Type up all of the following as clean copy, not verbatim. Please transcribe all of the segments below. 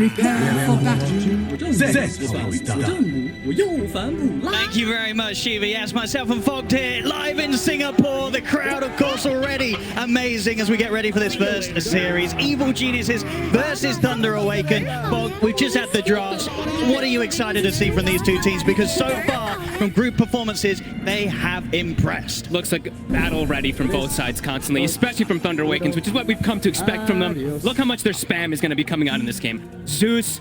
Prepare for battle. Thank you very much, Shiva. Yes, myself and Fogged here, live in Singapore. The crowd, of course, already amazing as we get ready for this first series. Evil Geniuses versus Thunder Awaken. Fogg, we've just had the drafts. What are you excited to see from these two teams? Because so far, from group performances, they have impressed. Looks like battle ready from both sides constantly, especially from Thunder Awakens, which is what we've come to expect from them. Look how much their spam is going to be coming out in this game. Zeus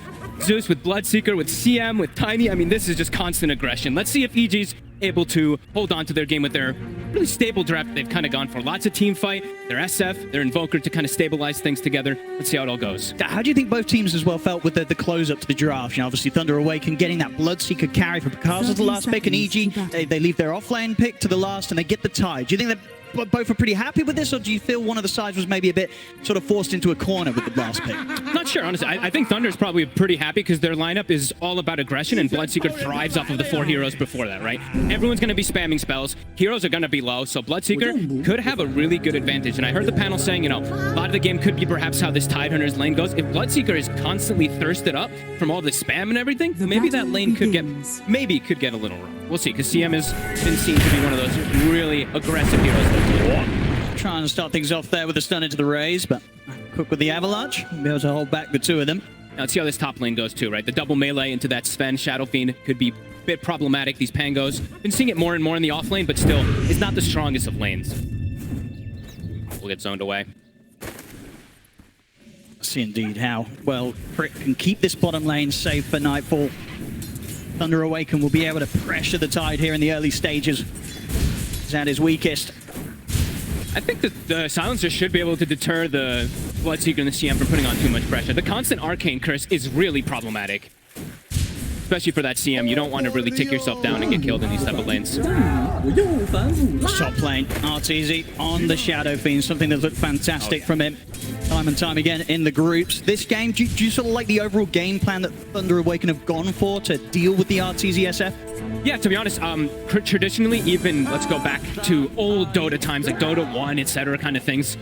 with Bloodseeker, with CM, with Tiny. I mean, this is just constant aggression. Let's see if EG's able to hold on to their game with their really stable draft they've kind of gone for. Lots of team fight, their SF, their Invoker to kind of stabilize things together. Let's see how it all goes. How do you think both teams as well felt with the close up to the draft? You know, obviously Thunder Awaken getting that Bloodseeker carry for Picasso as the last pick, and EG, they leave their offlane pick to the last and they get the tie. Do you think that both are pretty happy with this, or do you feel one of the sides was maybe a bit sort of forced into a corner with the last pick? Not sure, honestly. I think Thunder's probably pretty happy because their lineup is all about aggression, and Bloodseeker thrives off of the 4 heroes before that, right? Everyone's going to be spamming spells. Heroes are going to be low, so Bloodseeker could have a really good advantage. And I heard the panel saying, you know, a lot of the game could be perhaps how this Tidehunter's lane goes. If Bloodseeker is constantly thirsted up from all the spam and everything, maybe that lane could get a little rough. We'll see, because CM has been seen to be one of those really aggressive heroes. Trying to start things off there with a stun into the Raze, but quick with the Avalanche. Be able to hold back the two of them. Now let's see how this top lane goes too, right? The double melee into that Sven Shadow Fiend could be a bit problematic. These Pangos, been seeing it more and more in the off lane, but still, it's not the strongest of lanes. We'll get zoned away. See indeed how well Prick can keep this bottom lane safe for Nightfall. Thunder Awaken will be able to pressure the Tide here in the early stages. He's at his weakest. I think that the Silencer should be able to deter the Bloodseeker and the CM from putting on too much pressure. The constant Arcane Curse is really problematic. Especially for that CM, you don't want to really take yourself down and get killed in these type of lanes. Top lane, RTZ on the Shadow Fiend, something that looked fantastic from him time and time again in the groups. This game, do you sort of like the overall game plan that Thunder Awaken have gone for to deal with the RTZ SF? Yeah, to be honest, traditionally, even let's go back to old Dota times, like Dota 1, etc. kind of things.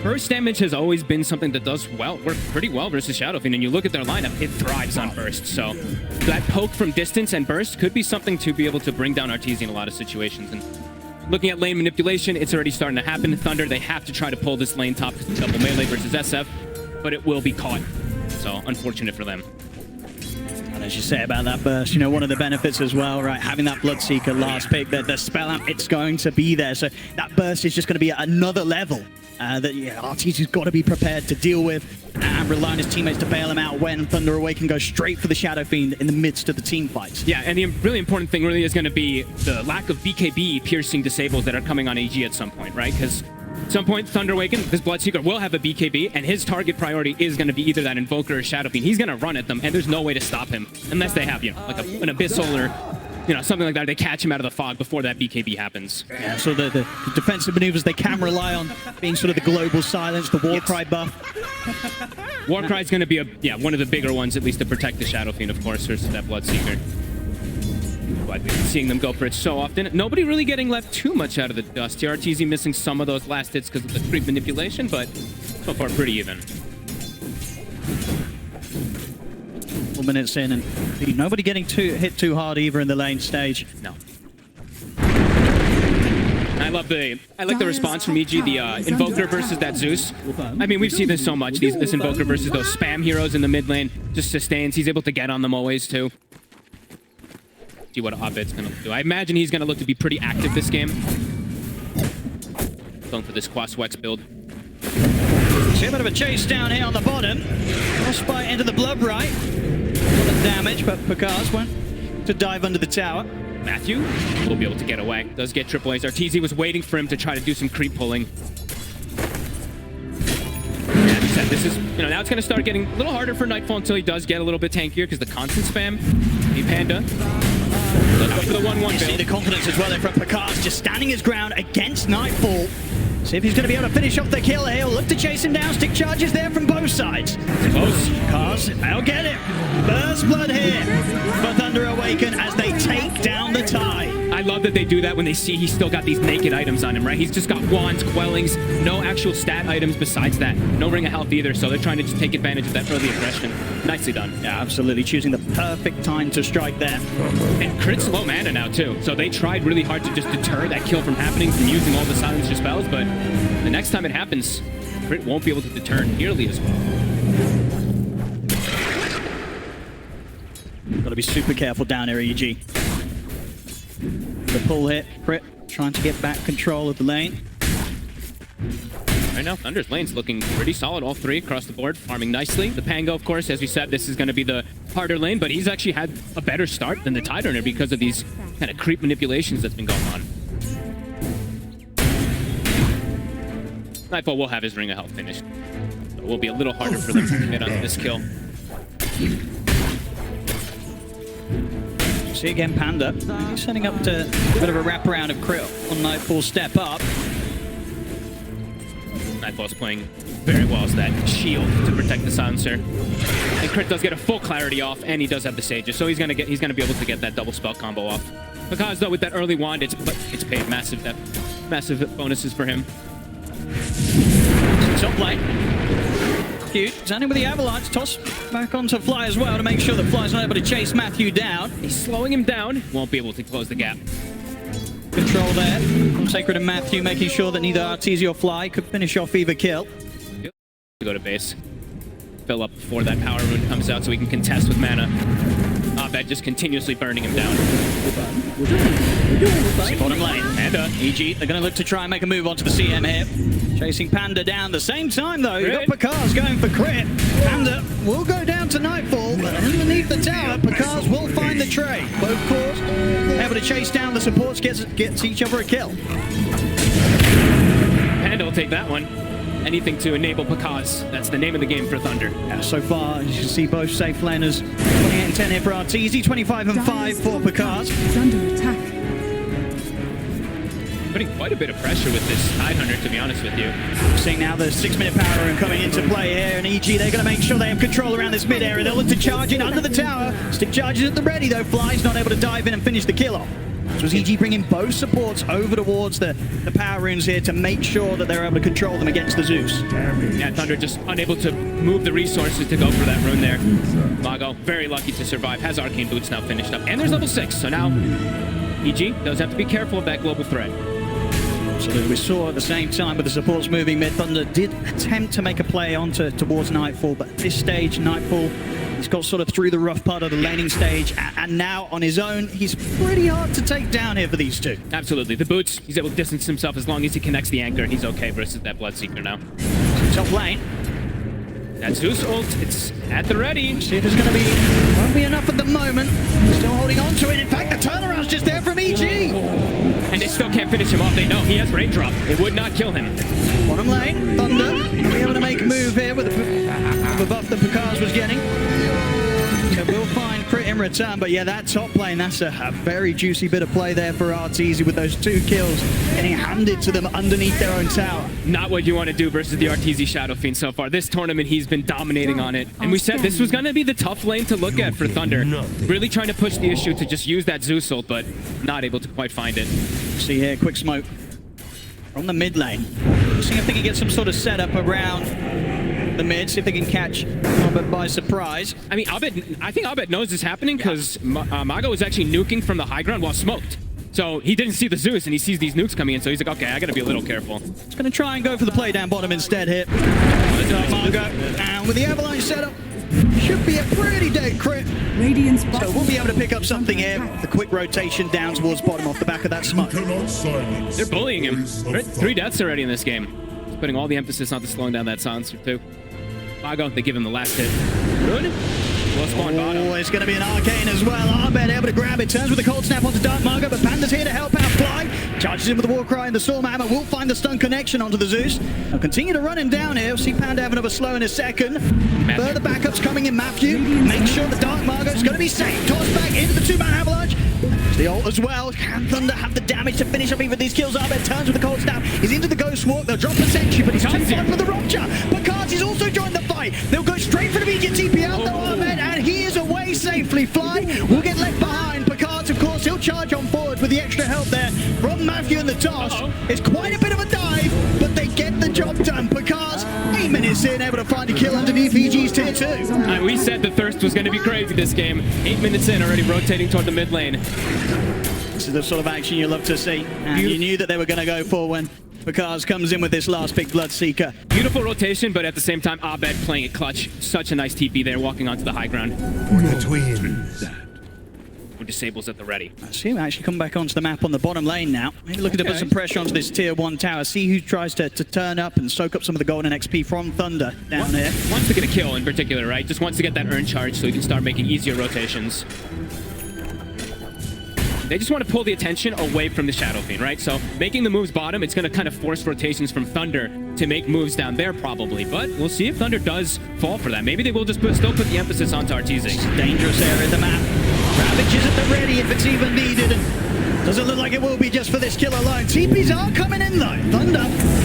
Burst damage has always been something that does work pretty well versus Shadow Fiend, and you look at their lineup, it thrives on burst. So that poke from distance and burst could be something to be able to bring down RTZ in a lot of situations. And looking at lane manipulation, it's already starting to happen. Thunder, they have to try to pull this lane top because it's double melee versus SF, but it will be caught. So unfortunate for them. And as you say about that burst, you know, one of the benefits as well, right, having that Bloodseeker last pick, the spell amp, it's going to be there. So that burst is just going to be another level that RTZ's got to be prepared to deal with and rely on his teammates to bail him out when Thunder Awaken goes straight for the Shadow Fiend in the midst of the team fights. Yeah, and the really important thing really is going to be the lack of BKB piercing disables that are coming on AG at some point, right? Because at some point, Thunder Awaken, this Bloodseeker will have a BKB, and his target priority is going to be either that Invoker or Shadow Fiend. He's going to run at them, and there's no way to stop him unless they have, you know, like an Abyssal or, you know, something like that. They catch him out of the fog before that BKB happens. Yeah, so the defensive maneuvers, they can rely on being sort of the global silence, the Warcry buff. Warcry is going to be one of the bigger ones, at least to protect the Shadow Fiend, of course, versus that Bloodseeker. But we've been seeing them go for it so often. Nobody really getting left too much out of the dust here. RTZ missing some of those last hits because of the creep manipulation, but so far pretty even. 4 minutes in, and nobody getting hit too hard either in the lane stage. No. I like the response from EG, the Invoker versus that Zeus. I mean, we've seen this so much. This Invoker versus those spam heroes in the mid lane just sustains. He's able to get on them always too. See what Abed's gonna do. I imagine he's gonna look to be pretty active this game. Going for this Quaswex build. See a bit of a chase down here on the bottom. Frostbite into the blood right. A lot of damage, but Picard went to dive under the tower. Matthew will be able to get away. Does get triple A's. RTZ was waiting for him to try to do some creep pulling. Yeah, he said this is, you know, now it's going to start getting a little harder for Nightfall until he does get a little bit tankier because the constant spam. The Panda. Let's go for the 1-1 build. See the confidence as well in front. Picard just standing his ground against Nightfall. See if he's going to be able to finish off the kill here. He'll look to chase him down. Stick charges there from both sides. Close. Cars, they'll get it. First blood here for Thunder Awaken as they take down the tie. I love love that they do that when they see he's still got these naked items on him, right? He's just got wands, quellings, no actual stat items besides that. No ring of health either, so they're trying to just take advantage of that early aggression. Nicely done. Yeah, absolutely. Choosing the perfect time to strike there. And Crit's low mana now, too. So they tried really hard to just deter that kill from happening from using all the silencer spells, but the next time it happens, Crit won't be able to deter nearly as well. Got to be super careful down here, EG. The pull hit, Crit trying to get back control of the lane. Right now, Thunder's lane's looking pretty solid, all three across the board, farming nicely. The Pango, of course, as we said, this is going to be the harder lane, but he's actually had a better start than the Tide Earner because of these kind of creep manipulations that's been going on. Nightfall will have his Ring of Health finished. So it will be a little harder for them to commit on this kill. See again, Panda. He's setting up to a bit of a wraparound of Crit on Nightfall step up. Nightfall's playing very well as that shield to protect the silencer. And Crit does get a full clarity off, and he does have the sages, so he's gonna be able to get that double spell combo off. Because though with that early wand, it's paid massive bonuses for him. Top lane. Cute. Standing with the Avalanche. Toss back onto Fly as well to make sure that Fly's not able to chase Matthew down. He's slowing him down. Won't be able to close the gap. Control there from Sacred and Matthew, making sure that neither Arteezy or Fly could finish off either kill. Go to base. Fill up before that power rune comes out so we can contest with mana. Abed just continuously burning him down. See bottom lane. Panda, EG, they're going to look to try and make a move onto the CM here. Chasing Panda down. The same time, though, you've got Pakaz going for Crit. Panda will go down to Nightfall, but underneath the tower, Pakaz will find the trade. Both cores able to chase down the supports, gets each other a kill. Panda will take that one. Anything to enable Pakaz. That's the name of the game for Thunder. Yeah, so far, as you can see, both safe laners. 28 and 10 here for Arteezy, 25 and 5 for Pakaz. Under attack. Putting quite a bit of pressure with this Tide Hunter, to be honest with you. Seeing now the 6-minute power rune coming into play here, and EG, they're going to make sure they have control around this mid area. They'll look to charge in under the tower. Stick charges at the ready, though. Fly's not able to dive in and finish the kill off. So was EG bringing both supports over towards the power runes here to make sure that they're able to control them against the Zeus. Yeah, Thunder just unable to move the resources to go for that rune there. Mago, very lucky to survive, has Arcane Boots now finished up. And there's level 6, so now EG does have to be careful of that global threat. Absolutely. We saw at the same time with the supports moving mid, Thunder did attempt to make a play towards Nightfall, but at this stage, Nightfall, he's got sort of through the rough part of the laning stage, and now on his own, he's pretty hard to take down here for these two. Absolutely. The boots, he's able to distance himself as long as he connects the anchor. He's okay versus that Bloodseeker now. Top lane. That Zeus ult, it's at the ready. See if there's going to be, won't be enough at the moment. Still holding on to it. In fact, the turnaround's just there from EG. And they still can't finish him off. They know he has raindrop. It would not kill him. Bottom lane, Thunder will be able to make a move here with the buff that Pakaz was getting. So we'll find Crit in return, but yeah, that top lane, that's a very juicy bit of play there for Arteezy with those 2 kills getting handed to them underneath their own tower. Not what you want to do versus the Arteezy Shadow Fiend so far. This tournament, he's been dominating on it. And we said this was going to be the tough lane to look at for Thunder. Really trying to push the issue to just use that Zeus ult, but not able to quite find it. See here, quick smoke from the mid lane. See if they can get some sort of setup around the mid, see if they can catch Abed by surprise. I mean, I think Abed knows this happening because Mago was actually nuking from the high ground while smoked. So he didn't see the Zeus and he sees these nukes coming in, so he's like, okay, I gotta be a little careful. He's gonna try and go for the play down bottom instead here. Margo, and with the Avalanche setup, should be a pretty dead Crit. So we'll be able to pick up something here. The quick rotation down towards bottom off the back of that smoke. They're bullying him. 3 deaths already in this game. He's putting all the emphasis onto slowing down that silencer too. Mago, they give him the last hit. Good. Well spawned bottom. Oh, it's going to be an Arcane as well. Abed able to grab it. Turns with the cold snap onto Dark Margo, but Panda's here to help out Fly. Charges in with the Warcry and the Storm Hammer. Will find the stun connection onto the Zeus. They'll continue to run him down here. We'll see Panda have another slow in a second. Further backups coming in Matthew. Make sure the Dark Margo's going to be safe. Toss back into the 2-man Avalanche. The ult as well. Can Thunder have the damage to finish up even these kills? Abed turns with the cold snap. He's into the Ghost Walk. They'll drop the sentry, but he's too far for the Rupture. Pakaz also joined the fight. They'll go straight for the immediate TP out though, Abed, and he is away safely. Fly will get left behind. Pakaz, of course, he'll charge on forward with with the extra help there from Matthew and the toss. It's quite a bit of a dive, but they get the job done. Because 8 minutes in, able to find a kill underneath EG's tier 2. We said the thirst was going to be crazy this game. 8 minutes in, already rotating toward the mid lane. This is the sort of action you love to see. And you knew that they were going to go for when Bakaz comes in with this last big Bloodseeker. Beautiful rotation, but at the same time, Abed playing it clutch. Such a nice TP there, walking onto the high ground. The twins. Disables at the ready. I see him actually come back onto the map on the bottom lane now. Maybe looking to put some pressure onto this tier 1 tower. See who tries to turn up and soak up some of the golden XP from Thunder down here. Wants to get a kill in particular, right? Just wants to get that earn charge so he can start making easier rotations. They just want to pull the attention away from the Shadow Fiend, right? So making the moves bottom, it's going to kind of force rotations from Thunder to make moves down there probably. But we'll see if Thunder does fall for that. Maybe they will just still put the emphasis onto Arteezy. Dangerous area of the map. Ravage is at the ready if it's even needed. And doesn't look like it will be just for this kill alone. TPs are coming in though. Thunder,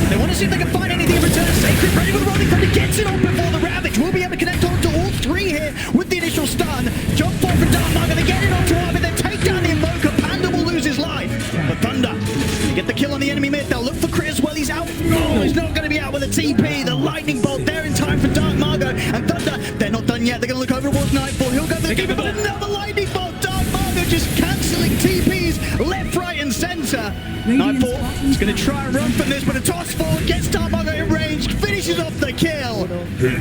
they want to see if they can find anything in return. Sacred ready with the rolling Thunder, gets it on before the Ravage. Will be able to connect on to all 3 here with the initial stun. Jump forward for Dartmarker, they get it onto Arbit, then take down the Invoker. Panda will lose his life. But Thunder, they get the kill on the enemy mid. They'll look for Crit as well. He's out. No, he's not going to be out with a TP. The Lightning Bolt there in time for Dartmarker. And Thunder, they're not done yet. They're going to look over towards Nightfall. He'll go for the keeper, but another Lightning Bolt. Dartmarker just cancelling TPs left, right, and center. Nightfall is going to try and run from this, but a toss forward gets Dartmarker in range, finishes off the kill.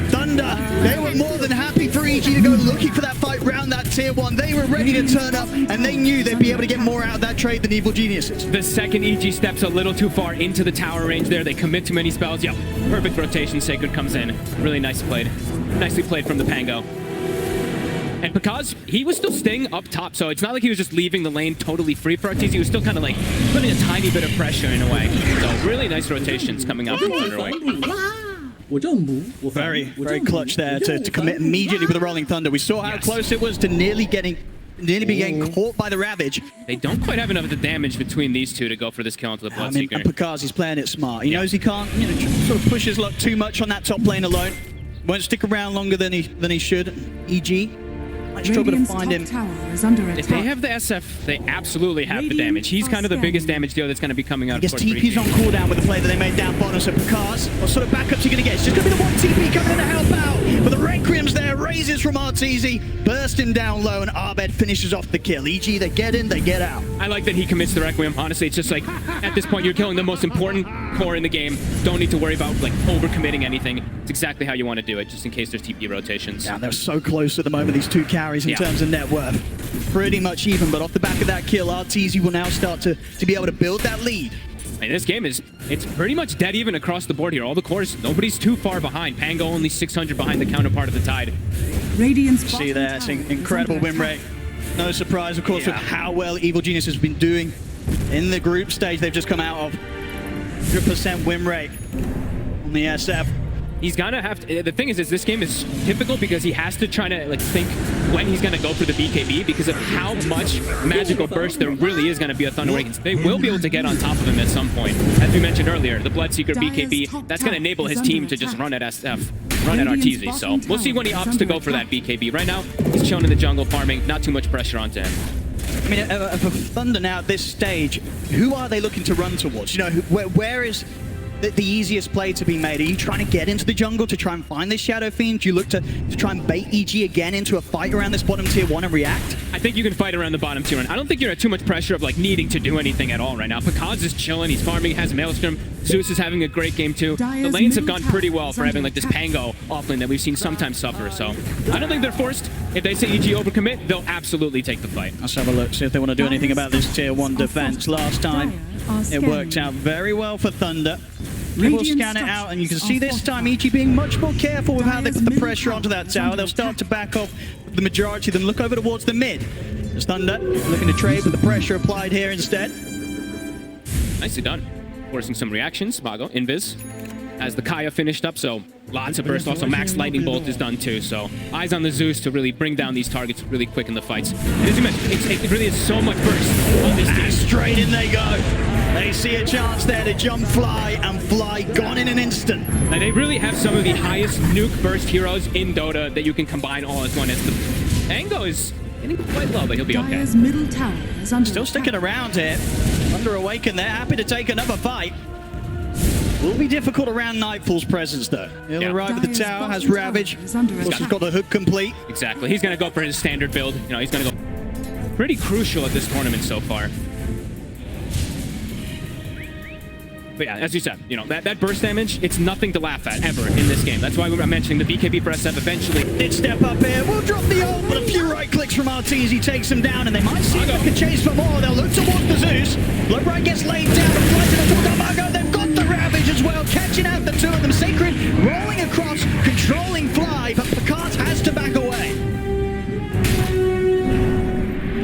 Thunder, they were more than happy for EG to go looking for that fight round that tier 1. They were ready to turn up, and they knew they'd be able to get more out of that trade than Evil Geniuses. The second EG steps a little too far into the tower range there. They commit too many spells. Yep, perfect rotation. Sacred comes in. Really nice played. Nicely played from the Pango. And because he was still staying up top, so it's not like he was just leaving the lane totally free for Arteezy. He was still kind of like putting a tiny bit of pressure in a way. So really nice rotations coming out from Underway. Very, very clutch there to commit immediately with the Rolling Thunder. We saw how close it was to nearly being getting caught by the Ravage. They don't quite have enough of the damage between these two to go for this kill into the Bloodseeker. And Pakazi's playing it smart. He knows he can't, sort of push his luck too much on that top lane alone. Won't stick around longer than he should. EG might struggle to find him. If they have the SF, they absolutely have the damage. He's kind of the biggest damage deal that's going to be coming out. I guess TP's on cooldown with the play that they made down bottom, so Pakaz, what sort of backups are you going to get? It's just going to be the one TP coming in to help out, but the Requiem's there, raises from Arteezy, bursting down low, and Arbed finishes off the kill. EG, they get in, they get out. I like that he commits the Requiem. Honestly, it's just like, at this point, you're killing the most important core in the game. Don't need to worry about like over-committing anything. It's exactly how you want to do it, just in case there's TP rotations. Yeah, they're so close at the moment, these two carries in terms of net worth. Pretty much even, but off the back of that kill, Arteezy will now start to be able to build that lead. And this game it's pretty much dead even across the board here. All the cores, nobody's too far behind. Pango only 600 behind the counterpart of the Tide. See there, it's an incredible win rate. No surprise, of course, with how well Evil Genius has been doing in the group stage. They've just come out of 100% win rate on the SF. He's gonna have to, the thing is this game is typical because he has to try to like think when he's gonna go for the BKB because of how much magical burst there really is gonna be at Thunder Awakens. They will be able to get on top of him at some point. As we mentioned earlier, the Bloodseeker BKB, that's gonna enable his team to just run at SF, run at Arteezy. So we'll see when he opts to go for that BKB. Right now, he's chilling in the jungle farming, not too much pressure onto him. I mean, for Thunder now at this stage, who are they looking to run towards? You know, where is the easiest play to be made? Are you trying to get into the jungle to try and find this Shadow Fiend? Do you look to try and bait EG again into a fight around this bottom tier 1 and react? I think you can fight around the bottom tier 1. I don't think you're at too much pressure of like needing to do anything at all right now. Pakaz is chilling, he's farming, has Maelstrom. Zeus is having a great game too. The lanes have gone pretty well for having like this Pango offlane that we've seen sometimes suffer. So I don't think they're forced. If they say EG overcommit, they'll absolutely take the fight. Let's have a look, see if they want to do anything about this tier 1 defense. Last time, it worked out very well for Thunder. We'll scan it out, and you can see this time EG being much more careful with how they put the pressure onto that tower. They'll start to back off the majority of them, look over towards the mid. As Thunder looking to trade with the pressure applied here instead. Nicely done. Forcing some reactions. Mago, Invis. As the Kaya finished up, so lots of burst. Also, Max Lightning Bolt is done too. So eyes on the Zeus to really bring down these targets really quick in the fights. And as you mentioned, it really is so much burst on this team. Straight in they go. They see a chance there to jump, fly, and fly. Gone in an instant. And they really have some of the highest nuke burst heroes in Dota that you can combine all as one. As the Pango is getting quite low, but he'll be okay. Dire's middle tower is under Still sticking attack. around here. Thunder Awaken, they're happy to take another fight. Will be difficult around Nightfall's presence, though. He'll Yeah. arrive at the Dire's tower, bottom has tower Ravage. is under He's attack. got the hook complete. Exactly. He's going to go for his standard build. You know, he's going to go pretty crucial at this tournament so far. But yeah, as you said, you know, that burst damage, it's nothing to laugh at ever in this game. That's why we're mentioning the BKB for SF eventually. Did step up here. We'll drop the ult, but a few right clicks from Arteezy takes him down, and they might see if they can chase for more. They'll look towards the Zeus. Lowbright gets laid down and flies to the Margo. They've got the Ravage as well, catching out the two of them. Sacred rolling across, controlling Fly, but Picard has to back away.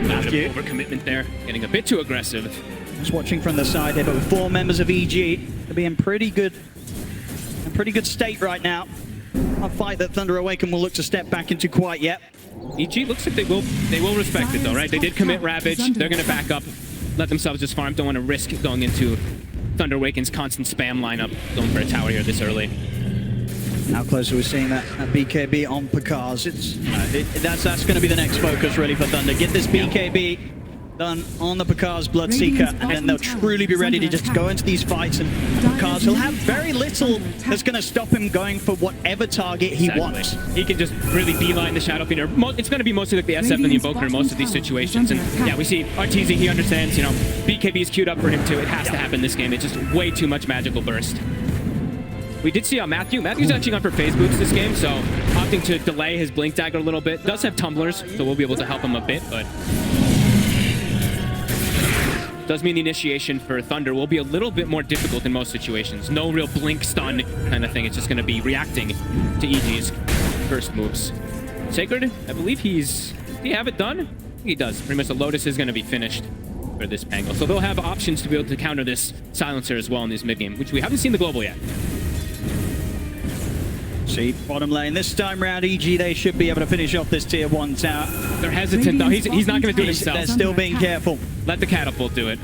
Matthew. Overcommitment there, getting a bit too aggressive. Just watching from the side here, but with 4 members of EG, they'll be in pretty good state right now. A fight that Thunder Awaken will look to step back into quite yet. EG looks like they will respect it though, right? They did commit Ravage. They're going to back up, let themselves just farm. Don't want to risk going into Thunder Awaken's constant spam lineup, going for a tower here this early. How close are we seeing that BKB on Picard? That's going to be the next focus really for Thunder. Get this BKB done on the Picard's Bloodseeker, and then they'll truly be ready to just go into these fights. And Picard, he'll have very little that's going to stop him going for whatever target he wants. He can just really beeline the Shadow Fiender. It's going to be mostly like the SF and the Invoker in most of these situations. And yeah, we see Arteezy, he understands, you know, BKB is queued up for him too. It has to happen this game. It's just way too much magical burst. We did see Matthew. Matthew's actually gone for phase boots this game, so opting to delay his blink dagger a little bit. Does have tumblers, so we'll be able to help him a bit, but does mean the initiation for Thunder will be a little bit more difficult in most situations. No real blink stun kind of thing. It's just going to be reacting to EG's first moves. Sacred, I believe does he have it done? I think he does. Pretty much the Lotus is going to be finished for this Pango. So they'll have options to be able to counter this Silencer as well in this mid-game, which we haven't seen the global yet. See, bottom lane. This time round, EG, they should be able to finish off this tier 1 tower. They're hesitant though. He's not going to do it himself. They're still being careful. Let the catapult do it.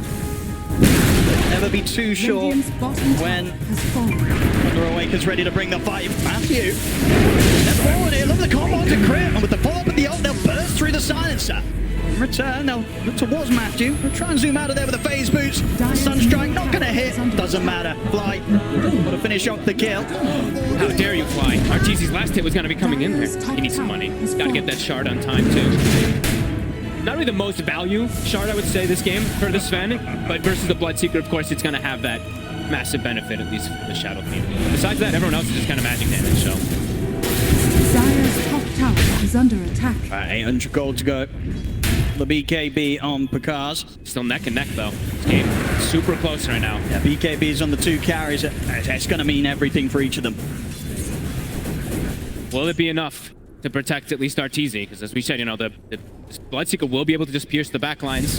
Never be too sure when Thunder Awaken's ready to bring the fight. Matthew, step forward here. Look at the combo to crit, and with the follow-up of the ult, they'll burst through the Silencer. In return, they'll look towards Matthew. They'll try and zoom out of there with the phase boots. Sunstrike not going to hit. Doesn't matter. Fly. Got to finish off the kill. How dare you, Fly? Arteezy's last hit was going to be coming in there. He needs some money. He's got to get that shard on time, too. Not really the most value shard, I would say, this game for the Sven, but versus the Bloodseeker, of course, it's going to have that massive benefit, at least for the Shadow Fiend. Besides that, everyone else is just kind of magic damage, so. Dire's top tower is under attack. 800 gold to go. The BKB on Picard. Still neck and neck, though. This game super close right now. Yeah, BKB is on the 2 carries. It's going to mean everything for each of them. Will it be enough to protect at least Arteezy? Because as we said, you know, the Bloodseeker will be able to just pierce the back lines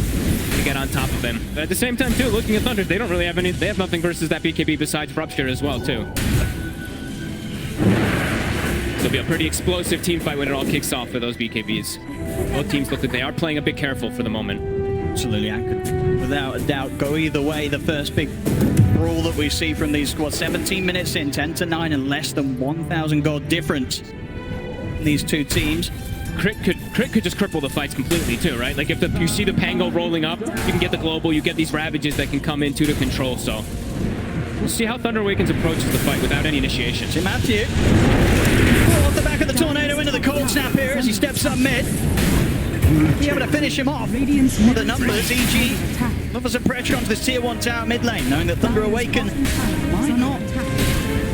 to get on top of him. But at the same time, too, looking at Thunder, they don't really have any. They have nothing versus that BKB besides Rupture as well, too. It'll be a pretty explosive team fight when it all kicks off for those BKBs. Both teams look like they are playing a bit careful for the moment. Absolutely, I could, without a doubt, go either way. The first big brawl that we see from these squads, 17 minutes in, 10-9, and less than 1,000 gold difference in these two teams. Crit could just cripple the fights completely too, right? Like if you see the Pango rolling up, you can get the global, you get these Ravages that can come into the control, so we'll see how Thunder Awakens approaches the fight without any initiation. See Matthew off the back of the tornado into the cold snap here as he steps up mid. Be able to finish him off. What the numbers, EG. Look for some pressure onto this tier 1 tower mid lane, knowing that Thunder Awaken might not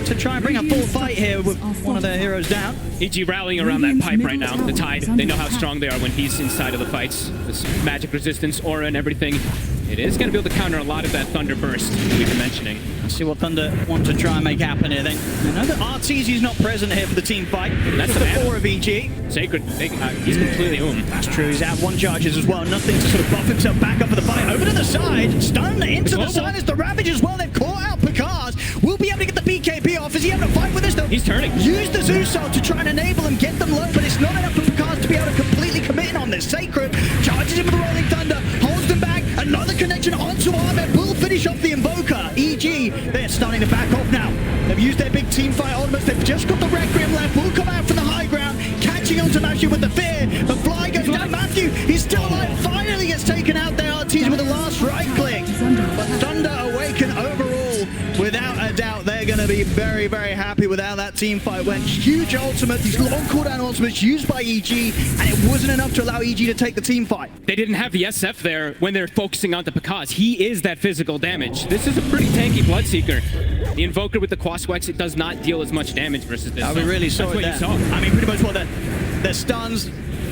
to try and bring a full fight here with one of their heroes down. EG rallying around that pipe right now, the Tide. They know how strong they are when he's inside of the fights. This magic resistance, aura, and everything. It is going to be able to counter a lot of that Thunder burst we've been mentioning. Let's see what Thunder want to try and make happen here then. I know that Arteezy's not present here for the team fight. That's the the 4 of EG. Sacred, he's completely That's true, he's out 1 charges as well. Nothing to sort of buff himself back up for the fight. Over to the side, stun into the side as the Ravage as well. They've caught out Picard. We'll be able to get the BKB off. Is he having a fight with us though? He's turning. Use the Zeus ult to try and enable him, get them low, but it's not enough for Picard to be able to completely commit in on this. Sacred charges him with the Rolling Thunder, holds them back. Another connection onto Ahmed will finish off the Invoker. EG, they're starting to back off now. They've used their big team fight ultimates. They've just got the Requiem left. Will come out from the high ground, catching onto Matthew with the fear. But Fly goes down. Matthew gets taken out there, Artesia with the last right click. But Thunder Awaken overall, without a doubt, they're going to be very, very happy with how that team fight went. Huge ultimate, these long cooldown ultimates used by EG, and it wasn't enough to allow EG to take the team fight. They didn't have the SF there when they're focusing on the Pakaz. He is that physical damage. This is a pretty tanky Bloodseeker. The Invoker with the Quaswex, it does not deal as much damage versus this. We really saw it there. I mean, pretty much what the stuns.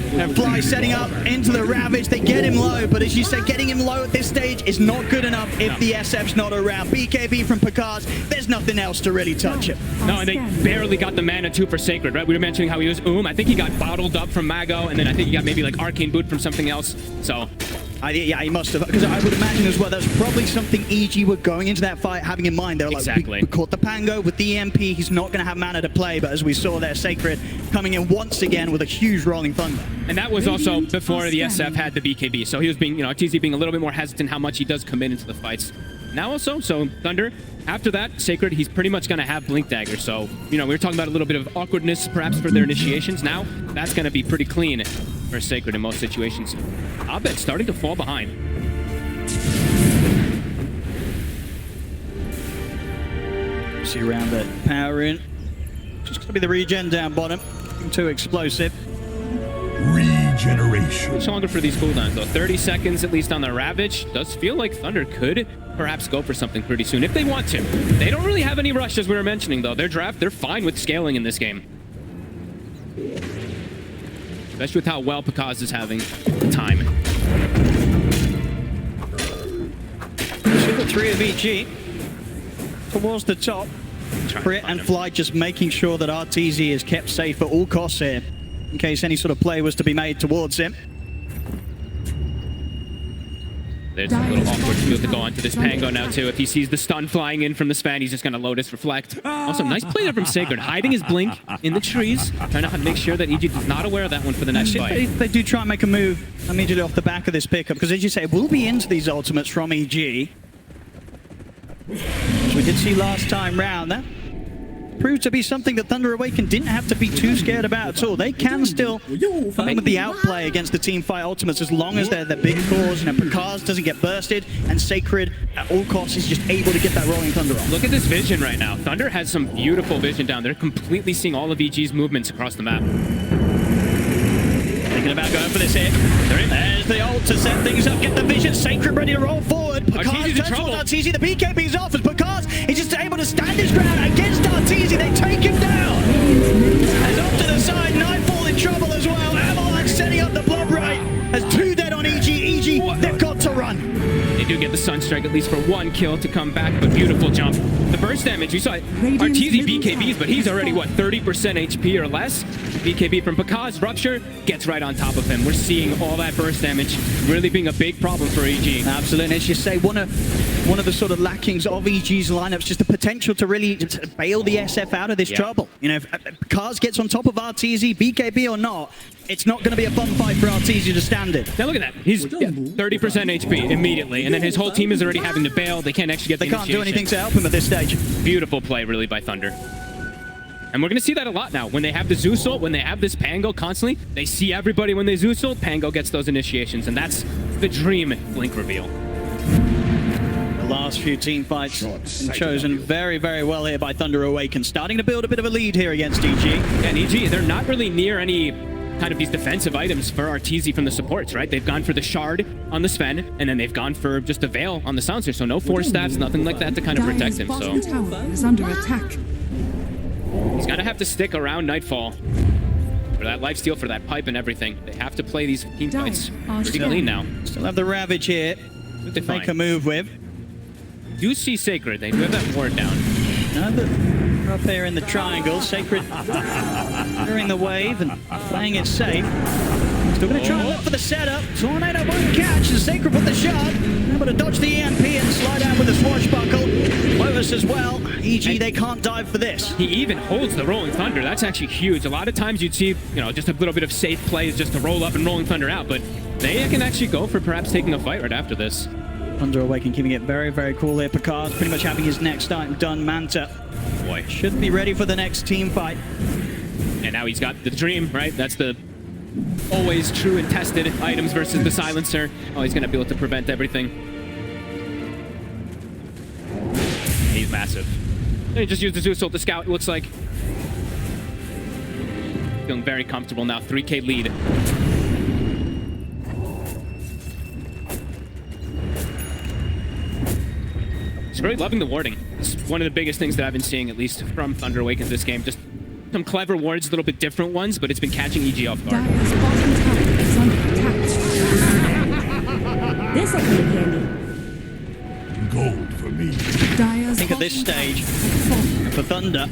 And Fly setting up into the Ravage. They get him low, but as you said, getting him low at this stage is not good enough if the SF's not around. BKB from Pakaz, there's nothing else to really touch him. No, and they barely got the mana too for Sacred, right? We were mentioning how he was I think he got bottled up from Mago, and then I think he got maybe like Arcane Boot from something else. So yeah, he must have, because I would imagine as well that's probably something EG were going into that fight having in mind. They're like, exactly. we caught the Pango with the EMP, he's not going to have mana to play, but as we saw there, Sacred coming in once again with a huge Rolling Thunder. And that was also before the SF had the BKB, so he was being, TZ being a little bit more hesitant how much he does commit into the fights. Now also, so Thunder, after that, Sacred, he's pretty much going to have Blink Dagger, so, we were talking about a little bit of awkwardness perhaps for their initiations. Now, that's going to be pretty clean for Sacred in most situations. Abed starting to fall behind. See around the power in. Just going to be the regen down bottom. Too explosive. Regeneration. Much longer for these cooldowns though. 30 seconds at least on the Ravage. Does feel like Thunder could perhaps go for something pretty soon if they want to. They don't really have any rush, as we were mentioning though. Their draft, they're fine with scaling in this game. Especially with how well Pakaz is having the time. Super 3 of EG towards the top. Crit and Fly just making sure that RTZ is kept safe at all costs here, in case any sort of play was to be made towards him. There's a little awkward field to go onto this Pango now too. If he sees the stun flying in from the Span, he's just going to Lotus Reflect. Also, nice play there from Sacred, hiding his Blink in the trees, trying to make sure that EG is not aware of that one for the next fight. They do try and make a move immediately off the back of this pickup, because as you say, we'll be into these ultimates from EG. As we did see last time round, that proved to be something that Thunder Awaken didn't have to be too scared about at all. They can still fight with the outplay against the team fight ultimates as long as they're the big cause. Pakaz doesn't get bursted, and Sacred at all costs is just able to get that Rolling Thunder off. Look at this vision right now. Thunder has some beautiful vision down. They're completely seeing all of EG's movements across the map. Thinking about going for this hit. There's the ult to set things up, get the vision. Sacred ready to roll forward. Pakaz turns towards Artesia. The BKB's off as Pakaz is just able to stand his ground against Artesia. They take him down. As off to the side, Nightfall in trouble as well. Avalanche setting up the blood right. As 2 dead on EG. EG, they've got to run. They do get the Sunstrike at least for 1 kill to come back, but beautiful jump. The burst damage, you saw it. Artesia BKBs, but he's already, what, 30% HP or less? BKB from Pakaz, Rupture, gets right on top of him. We're seeing all that burst damage really being a big problem for EG. Absolutely. As you say, one of the sort of lackings of EG's lineups, just the potential to really bail the SF out of this trouble. If Pakaz gets on top of Artesia, BKB or not, it's not going to be a fun fight for Artesia to stand it. Now look at that. He's 30% HP immediately, and then his whole team is already having to bail. They can't actually get the initiation. They can't do anything to help him at this stage. Beautiful play, really, by Thunder. And we're going to see that a lot now. When they have the Zeus ult, when they have this Pango constantly, they see everybody when they Zeus ult, Pango gets those initiations, and that's the dream Blink reveal. The last few team fights been chosen very, very well here by Thunder Awaken, starting to build a bit of a lead here against EG. And EG, they're not really near any kind of these defensive items for Artesia from the supports, right? They've gone for the Shard on the Sven, and then they've gone for just a Veil on the Silencer, so no Force Staffs, nothing like that to kind of protect him. So tower is under attack. He's gonna have to stick around Nightfall for that lifesteal, for that pipe and everything. They have to play these team fights pretty clean now. Still have the Ravage here to make a move with. Do see Sacred, they do have that ward down. No, but we're up here in the triangle. Sacred clearing the wave and playing it safe. Still going to try and look for the setup. Tornado won't catch. The Sacred with the shot. Able to dodge the EMP and slide out with a swashbuckle. Lotus as well. EG, they can't dive for this. He even holds the Rolling Thunder. That's actually huge. A lot of times you'd see, just a little bit of safe plays just to roll up and Rolling Thunder out, but they can actually go for perhaps taking a fight right after this. Thunder Awaken keeping it very, very cool here. Pakaz pretty much having his next item done. Manta should be ready for the next team fight. And now he's got the Dream, right? That's the always true and tested items versus the silencer. Oh, he's gonna be able to prevent everything. He's massive. He just used the Zeus ult to scout, it looks like. Feeling very comfortable now, 3K lead. He's really loving the warding. It's one of the biggest things that I've been seeing, at least from Thunder Awaken this game. Just some clever wards, a little bit different ones, but it's been catching EG off guard. Dire's bottom tower is under attack. This'll be handy. Gold for me. Dire's I think at this bottom stage, tower has fallen. for Thunder,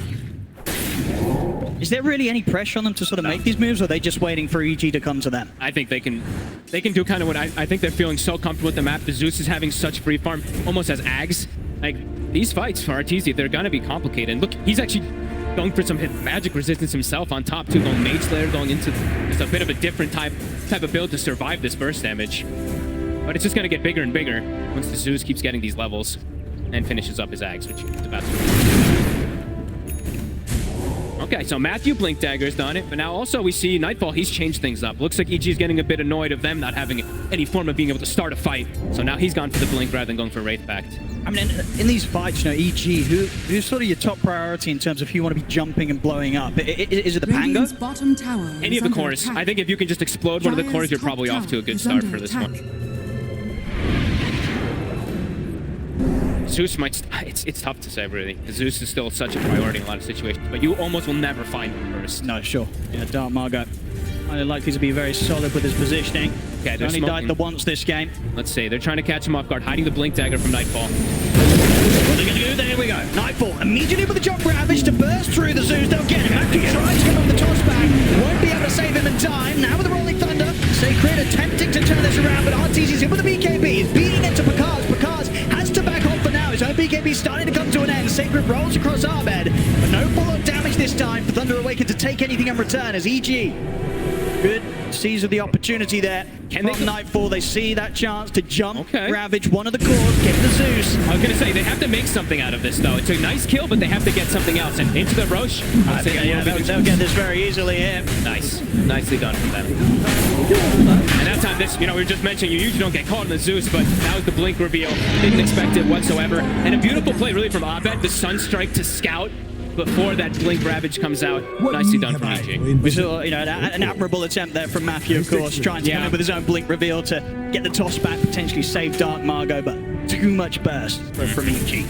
is there really any pressure on them to sort of make these moves, or are they just waiting for EG to come to them? I think they can do kind of what I think they're feeling so comfortable with the map. The Zeus is having such free farm, almost as Ags. Like, these fights for Arteezy, they're gonna be complicated. And look, he's actually going for some magic resistance himself on top too, going Mage Slayer, going into just a bit of a different type of build to survive this burst damage. But it's just gonna get bigger and bigger once the Zeus keeps getting these levels and finishes up his Ags, which is about to. Okay, so Matthew Blink Dagger's done it, but now also we see Nightfall, he's changed things up. Looks like EG is getting a bit annoyed of them not having any form of being able to start a fight. So now he's gone for the Blink rather than going for Wraith Pact. I mean, in these fights, you know, EG, who's sort of your top priority in terms of who you want to be jumping and blowing up? Is it the Pango? Radiant's bottom tower Any is of the under cores. attack. I think if you can just explode one of the Dire's cores, you're top probably off to a tower good is start under for this attack. one. Zeus might... It's tough to say, really. Zeus is still such a priority in a lot of situations, but you almost will never find him first. No, sure. Yeah, Dark Margot. Highly likely to be very solid with his positioning. Okay, He's they're only smoking. died the once this game. Let's see. They're trying to catch him off guard, hiding the Blink Dagger from Nightfall. What are they going to do? There we go. Nightfall immediately with the jump ravage to burst through the Zeus. They'll get him. Matthew tries to get on the toss back. Won't be able to save him in time. Now with the Rolling Thunder. Sacred attempting to turn this around, but Arteezy's in with the BKB. He's beating into Picard. Picard has to back off for now. His own BKB starting to come to an end. Sacred rolls across Arbed, but no follow damage this time for Thunder Awaken to take anything in return as EG. Good seize of the opportunity there. From Nightfall, they see that chance to jump, ravage one of the cores, get the Zeus. I was going to say, they have to make something out of this, though. It's a nice kill, but they have to get something else. And into the Roche. They'll get this very easily here. Nice. Nicely done from them. And that time, this, you know, we were just mentioning, you usually don't get caught in the Zeus, but that was the Blink reveal. Didn't expect it whatsoever. And a beautiful play, really, from Abed. The Sunstrike to scout before that Blink Ravage comes out. Nicely done from EG. We saw, you know, an admirable attempt there from Matthew, of course, trying to come in with his own Blink reveal to get the toss back, potentially save Dark Margot, but too much burst from EG.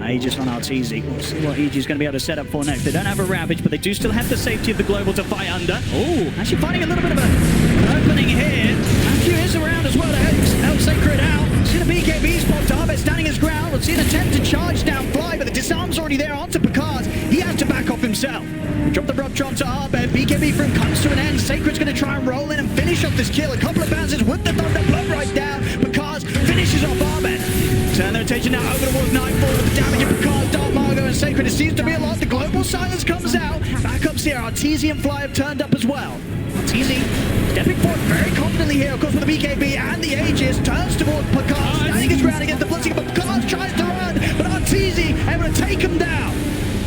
Aegis on Arteezy. We'll see what EG is going to be able to set up for next. They don't have a Ravage, but they do still have the safety of the Global to fight under. Oh, actually finding a little bit of an opening here. Matthew is around as well to help Sacred out. See the BKB spot, Arbet standing his ground. We'll see an attempt to charge down Fly, but the disarm's already there onto Picard. He has to back off himself. We drop the Robtron to Arbet. BKB for him comes to an end. Sacred's going to try and roll in and finish off this kill. A couple of bounces with the Thunder, blood right down. Picard finishes off Arbet. Turn their attention now over towards Nightfall with the damage of Picard, Dark Margot, and Sacred. It seems to be a lot. The global silence comes out. Backups here. Arteezy and Fly have turned up as well. Arteezy stepping forward very confidently here, of course, with the BKB and the Aegis. Turns towards Picard, standing his ground against the Blitzing, but Picard tries to run, but Arteezy able to take him down.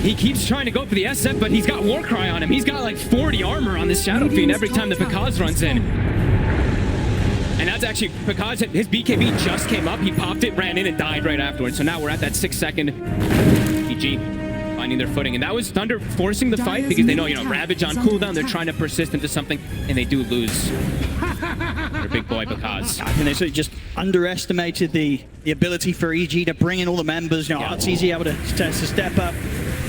he keeps trying to go for the SF, but he's got Warcry on him. He's got like 40 armor on this Shadow Fiend every time the Picaz runs in. And that's actually, Picaz, his BKB just came up. He popped it, ran in, and died right afterwards. So now we're at that 6-second PG finding their footing. And that was Thunder forcing the fight because they know, you know, Ravage on cooldown. They're trying to persist into something, and they do lose. Their big boy Picaz. I think they sort of just underestimated the ability for EG to bring in all the members. You know, Arteezy able to step up.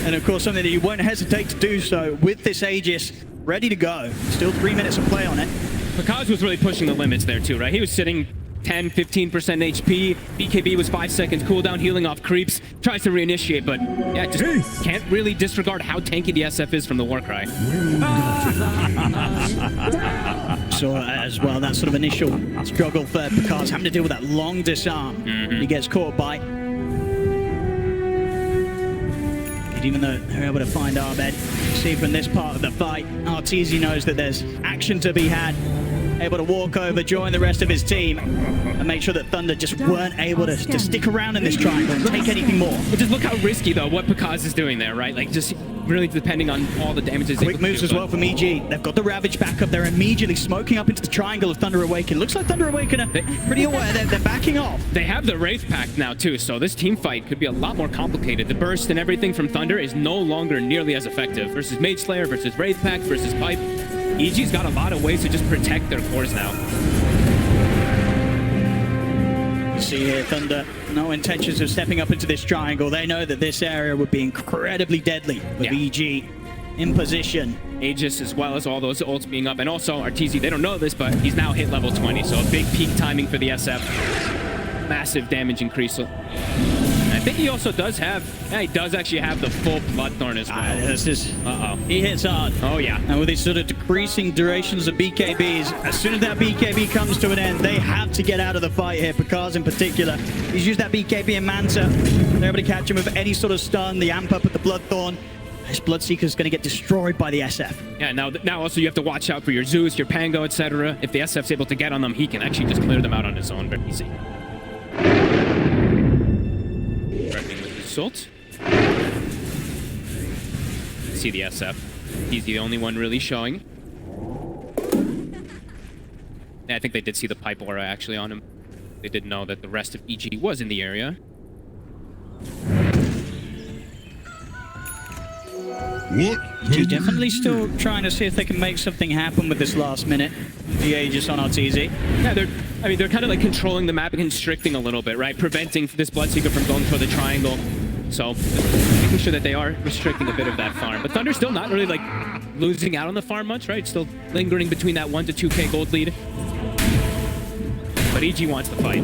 And of course, something that you won't hesitate to do so with this Aegis ready to go. Still 3 minutes of play on it. Picaz was really pushing the limits there too, right? He was sitting 10, 15% HP. BKB was 5 seconds cooldown, healing off creeps. Tries to reinitiate, but yeah, just can't really disregard how tanky the SF is from the Warcry. So as well, that sort of initial struggle for Picaz having to deal with that long disarm. He gets caught by. Even though they're able to find Arbed, see from this part of the fight, Arteezy knows that there's action to be had. Able to walk over, join the rest of his team, and make sure that Thunder just weren't able to stick around in this triangle and take anything more. But just look how risky, though, what Picaz is doing there, right? Like, just really depending on all the damages. Quick moves as well from EG. They've got the Ravage back up. They're immediately smoking up into the triangle of Thunder Awaken. Looks like Thunder Awaken are pretty aware. They're backing off. They have the Wraith Pact now too, so this team fight could be a lot more complicated. The burst and everything from Thunder is no longer nearly as effective versus Mage Slayer, versus Wraith Pact, versus Pipe. EG's got a lot of ways to just protect their cores now. See here, Thunder, no intentions of stepping up into this triangle. They know that this area would be incredibly deadly with EG in position. Aegis as well as all those ults being up. And also, Arteezy, they don't know this, but he's now hit level 20, so a big peak timing for the SF. Massive damage increase. I think he also does have, he does actually have the full Bloodthorn as well. This is, Uh-oh. he hits hard. Oh, yeah. And with these sort of decreasing durations of BKBs, as soon as that BKB comes to an end, they have to get out of the fight here. Picard in particular, he's used that BKB in Manta. They're able to catch him with any sort of stun, the amp up with the Bloodthorn. This Bloodseeker's going to get destroyed by the SF. Yeah, now also you have to watch out for your Zeus, your Pango, etc. If the SF's able to get on them, he can actually just clear them out on his own very easy. Assault. See the SF. He's the only one really showing. Yeah, I think they did see the pipe aura actually on him. They didn't know that the rest of EG was in the area. What? EG definitely still trying to see if they can make something happen with this last minute. The Aegis on Arteezy. Yeah, they're kind of like controlling the map and constricting a little bit, right? Preventing this Bloodseeker from going for the triangle. So making sure that they are restricting a bit of that farm. But Thunder's still not really like losing out on the farm much, right? Still lingering between that 1 to 2k gold lead. But EG wants the fight.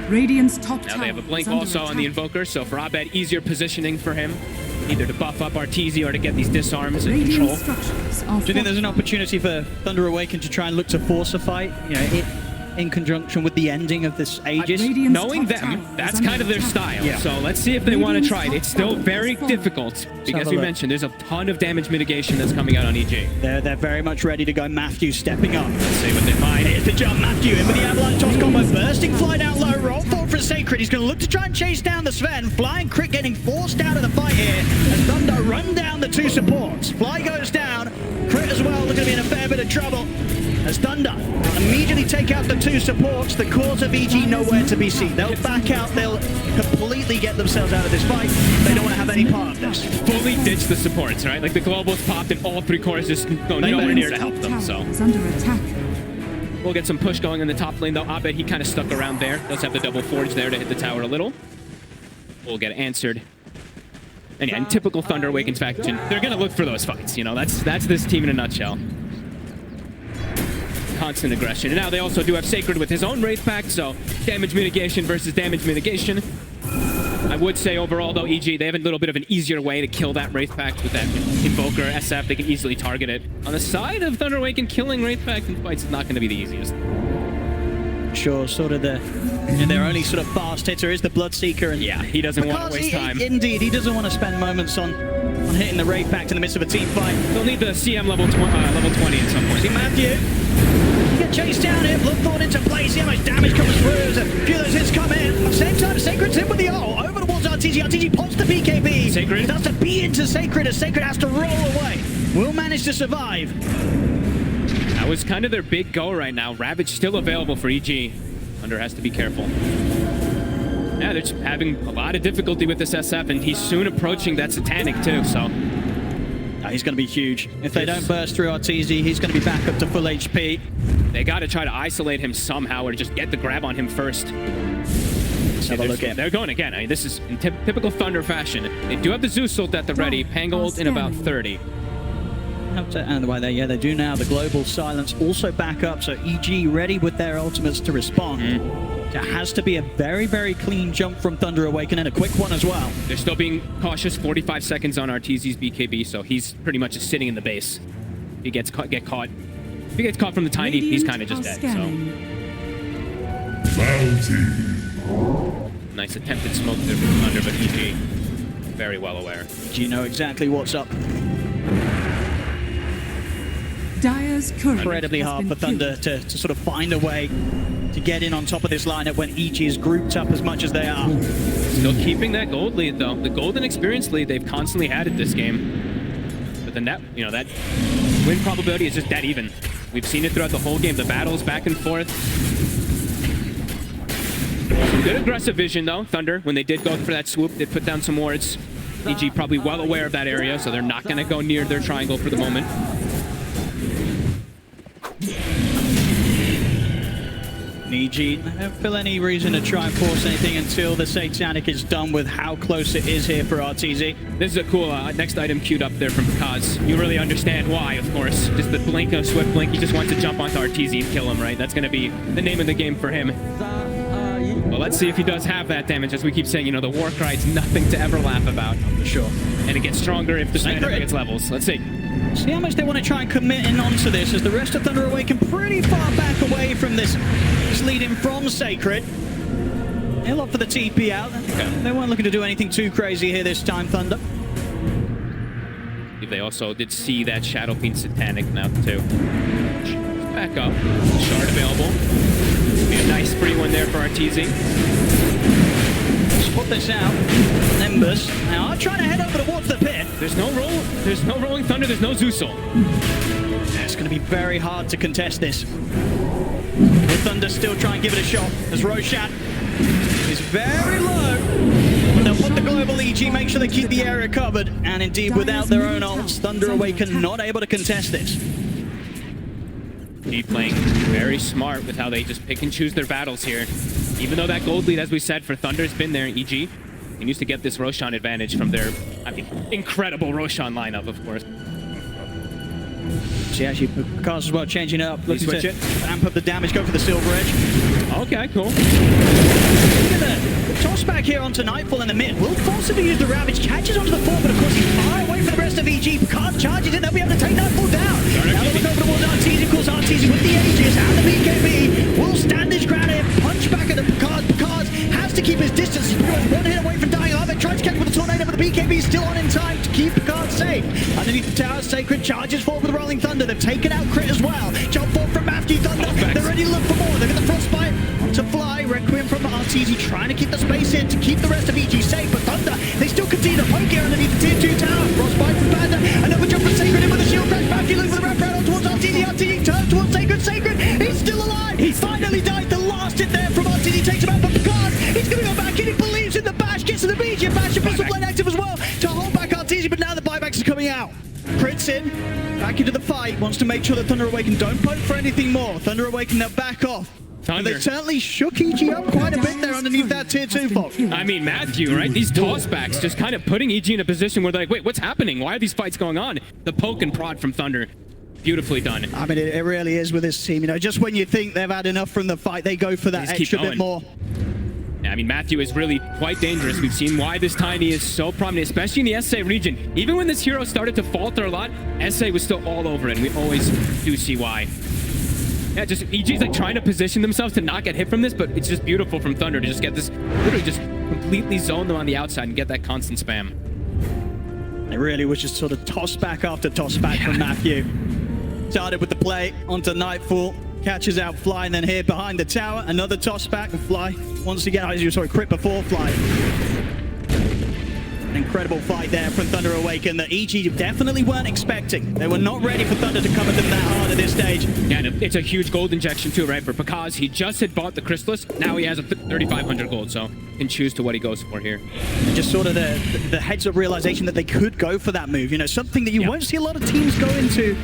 Radiant's top Now tower they have a blink is under also on the attack. Invoker, so for Abed, easier positioning for him. Either to buff up Arteezy or to get these disarms and control. Radiant structures are Do you think there's an fortified. opportunity for Thunder Awaken to try and look to force a fight? You know, in conjunction with the ending of this Aegis? Radiant's Knowing top them, tower is that's under kind of their attack. style. Yeah. So let's see if they want to Radiant's try it. top It's still tower very is falling. difficult have because a we look. mentioned there's a ton of damage mitigation that's coming out on EG. They're very much ready to go. Matthew stepping up. Let's see what they find. Here's the jump. Matthew in with the avalanche toss combo. Bursting fly down low. Roll forward for Sacred. He's going to look to try and chase down the Sven. Flying Crit getting forced out of the fight here as Thunder run down the two supports. Fly goes down. Crit as well looking to be in a fair bit of trouble as Thunder immediately take out the two supports. The cores of EG nowhere to be seen. They'll back out. They'll completely get themselves out of this fight. They don't want to have any part of this. Fully ditch the supports, right? Like the globals popped and all three cores just go nowhere near to help them. So Is under attack. we'll get some push going in the top lane though. Abed, he kind of stuck around there. Does have the double forge there to hit the tower a little. We'll get answered. And yeah, in typical Thunder Awakens faction, they're gonna look for those fights. You know, that's this team in a nutshell. Constant aggression. And now they also do have Sacred with his own Wraith Pact, so damage mitigation versus damage mitigation. I would say overall though, EG, they have a little bit of an easier way to kill that Wraith Pact with that Invoker, SF, they can easily target it. On the side of Thunder Awaken, killing Wraith Pact in fights is not going to be the easiest. Sure, sort of their only sort of fast hitter is the Bloodseeker, and Yeah, he doesn't want to waste time. Indeed, he doesn't want to spend moments on hitting the Wraith Pact in the midst of a team fight. They'll need the CM level 20 at some point. See Matthew, you get chased down here, Bloodthorn into place, see how much damage comes through as a few of those hits come in. At the same time, Sacred's hit with the ult, over towards Arteezy. Arteezy pops the BKB. Sacred. That's a B into Sacred as Sacred has to roll away. Will manage to survive. That was kind of their big go right now. Ravage still available for EG. Thunder has to be careful. Yeah, they're just having a lot of difficulty with this SF, and he's soon approaching that Satanic too, so... He's going to be huge. If they don't burst through Arteezy, he's going to be back up to full HP. They got to try to isolate him somehow or just get the grab on him first. Let's have a look at. They're going again. I mean, this is in typical Thunder fashion. They do have the Zeus ult at the ready. Pango ult in about 30. And the way they do now. The global silence also back up, so EG ready with their ultimates to respond. There has to be a very, very clean jump from Thunder Awaken and a quick one as well. They're still being cautious. 45 seconds on Arteezy's BKB, so he's pretty much just sitting in the base. If he gets caught, if he gets caught from the Tiny, he's kind of just dead. So Bounty. nice attempted smoke there from Thunder, but EG very well aware. You know exactly what's up. Dire's current Incredibly has hard been for Thunder to sort of find a way to get in on top of this lineup when EG is grouped up as much as they are. Still keeping that gold lead, though. The golden experience lead they've constantly had at this game. But the net, you know, that win probability is just dead even. We've seen it throughout the whole game. The battles back and forth. Some good aggressive vision, though. Thunder, when they did go for that swoop, did put down some wards. EG probably well aware of that area, so they're not going to go near their triangle for the moment. EG, I don't feel any reason to try and force anything until the Satanic is done with how close it is here for RTZ. This is a cool next item queued up there from Kaz. You really understand why, of course. Just the blink of Swift Blink. He just wants to jump onto RTZ and kill him, right? That's going to be the name of the game for him. Well, let's see if he does have that damage. As we keep saying, you know, the war cry is nothing to ever laugh about. Sure. And it gets stronger if the enemy gets levels. Let's see. See how much they want to try and commit in onto this, as the rest of Thunder Awaken pretty far back away from this leading from Sacred. He'll opt for the TP out. Okay. They weren't looking to do anything too crazy here this time, Thunder. They also did see that Shadow Fiend Satanic now, too. Back up. Shard available. Be a nice free one there for RTZ. Let's put this out. Nimbus. Now I'm trying to head over towards the pit. There's no Rolling Thunder, there's no Zeusol. It's going to be very hard to contest this. Will Thunder still try and give it a shot, as Roshan is very low. But they'll put the global EG, make sure they keep the area covered. And indeed, without their own ults, Thunder Awaken not able to contest this. EG playing very smart with how they just pick and choose their battles here. Even though that gold lead, as we said, for Thunder's been there, EG used to get this Roshan advantage from their, I mean, incredible Roshan lineup, of course. See, actually, Kaz as well changing it up. Looking switch to it? amp up the damage, go for the Silver Edge. Okay, cool. Look at the toss back here onto Nightfall in the mid. Will force him to use the Ravage, catches onto the fort, but of course he's far away from the rest of EG. Can't charge it in, they'll be able to take Nightfall down. Now they look over towards RTZ, of course RTZ with the Aegis and the BKB will stand his ground here, punch back at the Picard. Picard has to keep his distance. He's pretty much one hit away from dying. Arvid tries to catch with the Tornado, but the BKB is still on in time to keep Picard safe. Underneath the tower, Sacred charges forward with the Rolling Thunder. They've taken out Crit as well. Jump forward from Matthew Thunder. They're ready to look for more. They've got the Frostbite to fly. Requiem from RTZ trying to keep the space in to keep the rest of EG safe. But Thunder, they still continue to poke here underneath the tier 2 tower. Frostbite from Panda. Another jump from Sacred in with the shield crash. Matthew looking for the wrap around towards RTZ. RTZ turns towards Sacred. Sacred, he's still alive. He finally died. The last hit there from RTZ takes him out. But Picard, he's going to go back in. He believes in the bash. Gets to the BG. Bash and Pistol Blade active as well to hold back RTZ. But now the buybacks are coming out. Crit's in, back into the fight, wants to make sure that Thunder Awaken don't poke for anything more. Thunder Awaken, they'll back off. They certainly shook EG up quite a bit there underneath that tier 2 fault. I mean, Matthew, right? These tossbacks just kind of putting EG in a position where they're like, wait, what's happening? Why are these fights going on? The poke and prod from Thunder. Beautifully done. I mean, it really is with this team. You know, just when you think they've had enough from the fight, they go for that extra bit more. Yeah, I mean, Matthew is really quite dangerous. We've seen why this Tiny is so prominent, especially in the SA region. Even when this hero started to falter a lot, SA was still all over it, and we always do see why. Yeah, just EG's like trying to position themselves to not get hit from this, but it's just beautiful from Thunder to just get this, literally just completely zone them on the outside and get that constant spam. It really was just sort of toss back after toss back from Matthew. Started with the play onto Nightfall. Catches out Fly, and then here behind the tower, another toss back and Fly. Once again, sorry, Crit before Fly. An incredible fight there from Thunder Awaken that EG definitely weren't expecting. They were not ready for Thunder to come at them that hard at this stage. Yeah, and it's a huge gold injection too, right? For Pakaz, he just had bought the Chrysalis. Now he has a 3,500 gold, so he can choose to what he goes for here. And just sort of the heads-up realization that they could go for that move. You know, something that you won't see a lot of teams go into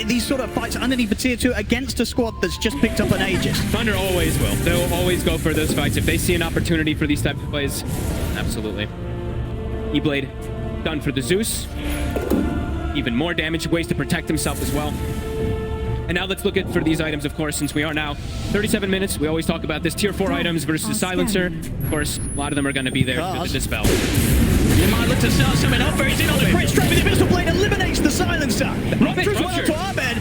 these sort of fights underneath the tier 2 against a squad that's just picked up an Aegis. Thunder always will. They'll always go for those fights. If they see an opportunity for these type of plays, absolutely. E-Blade done for the Zeus. Even more damage, ways to protect himself as well. And now let's look at for these items, of course, since we are now 37 minutes. We always talk about this tier 4 items versus Silencer. Of course, a lot of them are going to be there with the Dispel. You might look to start something up, very in on the Crit, straight with the Pistol Blade, eliminates the Silencer. Rupture as well to Ahmed.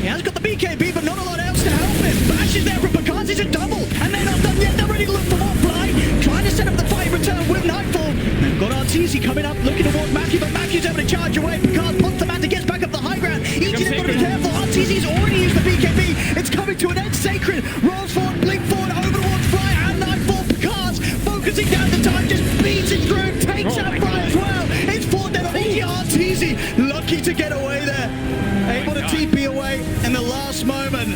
He has got the BKB, but not a lot else to help him. Bash is there from Picard, it's a double. And they're not done yet, they're ready to look for more Fly. Trying to set up the fight, return with Nightfall. They've got RTZ coming up, looking towards Matthew, but Matthew's able to charge away. Picard punts the man to get back up the high ground. EG's got to be careful. RTZ's already used the BKB. It's coming to an end. Sacred rolls forward, blink forward, over towards Fly and Nightfall. Picard's focusing down the time, just beat God. TP away in the last moment.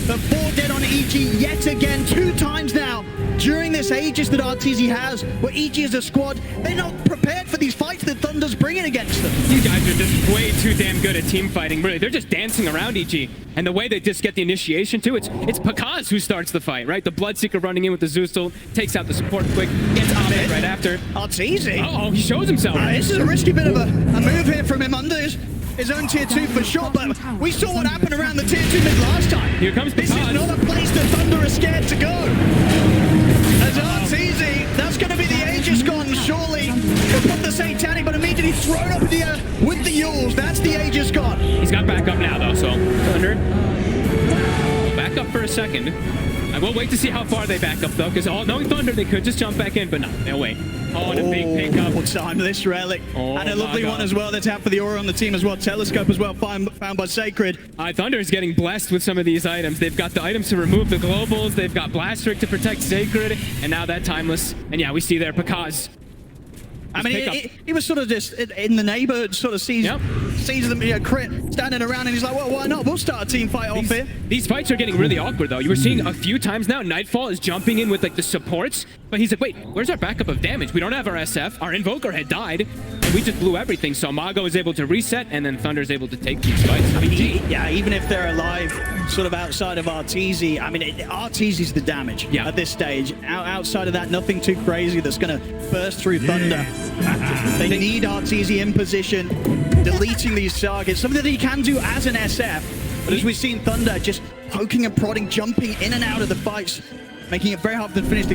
The 4 dead on EG yet again, 2 times now during this Aegis that RTZ has, where EG as a squad, they're not prepared for these fights that Thunder's bringing against them. You guys are just way too damn good at team fighting. Really, they're just dancing around EG. And the way they just get the initiation too, it's Pakaz who starts the fight, right? The Bloodseeker running in with the Zeus ult, takes out the support quick, gets Ahmed right after. RTZ. Oh, he shows himself. This is a risky bit of a move here from him under his own tier 2 for sure, but we saw what happened around the tier 2 mid last time. Here comes This Pakaz. is not a place that Thunder is scared to go. As RTZ, that's going to be the Aegis gone, surely. They'll put the Satanic, but immediately thrown up in the air with the Yules. That's the Aegis gone. He's got backup now, though, so Thunder. Back up for a second. I will wait to see how far they back up, though, because knowing Thunder, they could just jump back in, but no, they'll wait. Oh, and a big pickup. What time this relic. Oh, and a lovely my one God. as well. That's out for the aura on the team as well. Telescope as well, found by Sacred. Thunder is getting blessed with some of these items. They've got the items to remove the globals. They've got Blastric to protect Sacred. And now that Timeless. And yeah, we see there Pakaz. I mean, he was sort of just in the neighborhood, sort of sees them, crit, standing around, and he's like, well, why not? We'll start a team fight off here. These fights are getting really awkward, though. You were seeing a few times now, Nightfall is jumping in with, like, the supports, but he's like, wait, where's our backup of damage? We don't have our SF. Our Invoker had died, and we just blew everything. So Mago is able to reset, and then Thunder's able to take these fights. I mean, yeah, even if they're alive, sort of outside of RTZ, I mean, RTZ's the damage at this stage. Outside of that, nothing too crazy that's going to burst through Thunder. They need RTZ in position, deleting these targets, something that he can do as an SF. But as we've seen Thunder just poking and prodding, jumping in and out of the fights, making it very hard for them to finish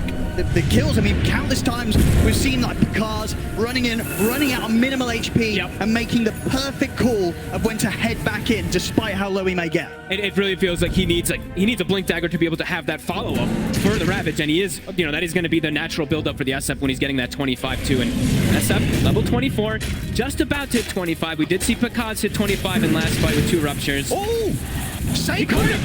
the kills. I mean, countless times we've seen like Pakaz running in, running out on minimal HP and making the perfect call of when to head back in, despite how low he may get. It really feels like he needs a Blink Dagger to be able to have that follow-up for the Ravage, and he is, that is going to be the natural build-up for the SF when he's getting that 25 too. And SF, level 24, just about to hit 25. We did see Pakaz hit 25 in last fight with 2 ruptures. Oh! Sacred!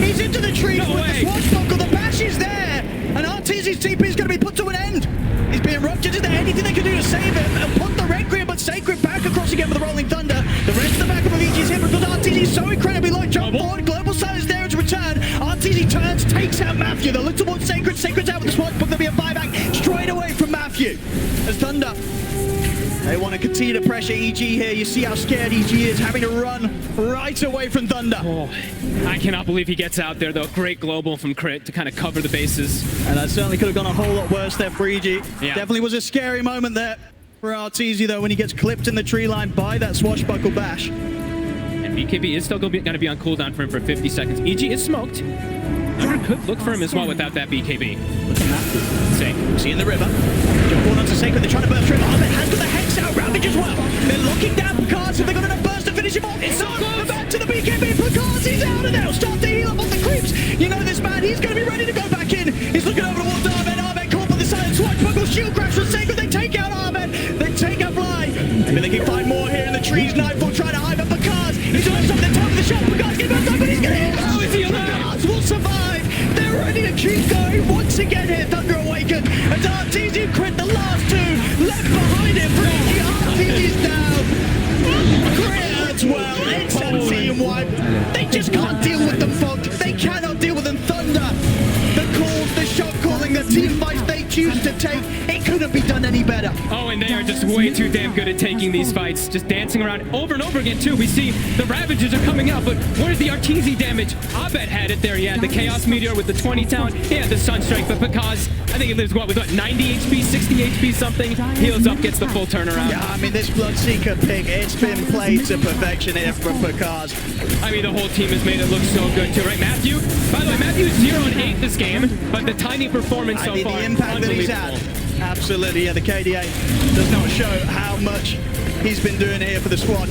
He's into the tree with the swashbuckle, the bash is there! And RTZ's TP is going to be put to an end! He's being ruptured. Is there anything they can do to save him? And put the Red Green, but Sacred back across again with the Rolling Thunder. The rest of the backup of EG is hit because RTZ is so incredibly low. Jump forward, Global Silence there in return. RTZ turns, takes out Matthew. They look towards Sacred. Sacred's out with the swashbuckle. There'll be a buyback straight away from Matthew. As Thunder, they want to continue to pressure EG here. You see how scared EG is, having to run right away from Thunder. Oh, I cannot believe he gets out there, though. Great global from Crit to kind of cover the bases. And that certainly could have gone a whole lot worse there for EG. Yeah. Definitely was a scary moment there for RTZ, though, when he gets clipped in the tree line by that swashbuckle bash. And BKB is still going to be on cooldown for him for 50 seconds. EG is smoked. Could look for him as well without that BKB. Same. See in the river. Jump forward onto Sacred. They're trying to burst through. Ahmed has got the Hex out. Ravage as well. They're locking down Pakaz. So they're going to burst to finish him off. It's on. Back to the BKB. Pakaz, he's out and they'll start to heal up on the creeps. You know this man. He's going to be ready to go back in. He's looking over towards Ahmed. Ahmed caught by the silent swashbuckle. Shield crash from Sacred. They take out Ahmed. They take out Fly. Maybe they can find more here in the trees. Nightfall trying to hide up Pakaz. He's on top of the top of the shot. Pakaz getting back up, but he's going to hit. Oh, is he on Pakaz will survive. They're ready to keep going once again here. Thunder Awaken. And RTZ crit the last 2 left behind him. RTZ's down. Crit as well. It's a team wipe. They just can't deal with them, Fog. They cannot deal with them. Thunder. The calls, the shot calling, the team fights they choose to take. It couldn't be done any better. Oh, and they are just way too damn good at taking these fights. Just dancing around over and over again, too. We see the Ravages are coming out, but where's the RTZ damage? Abed had it there. He had the Chaos Meteor with the 20 talent. He had the Sunstrike, but Pakaz, I think he lives, with 90 HP, 60 HP something. Heals up, gets the full turnaround. Yeah, I mean, this Bloodseeker pick, it's been played to perfection here for Pakaz. I mean, the whole team has made it look so good, too, right? Matthew, by the way, Matthew's 0-8 this game, but the tiny performance so far, the impact that he's had. Absolutely, yeah, the KDA does not show how much he's been doing here for the squad.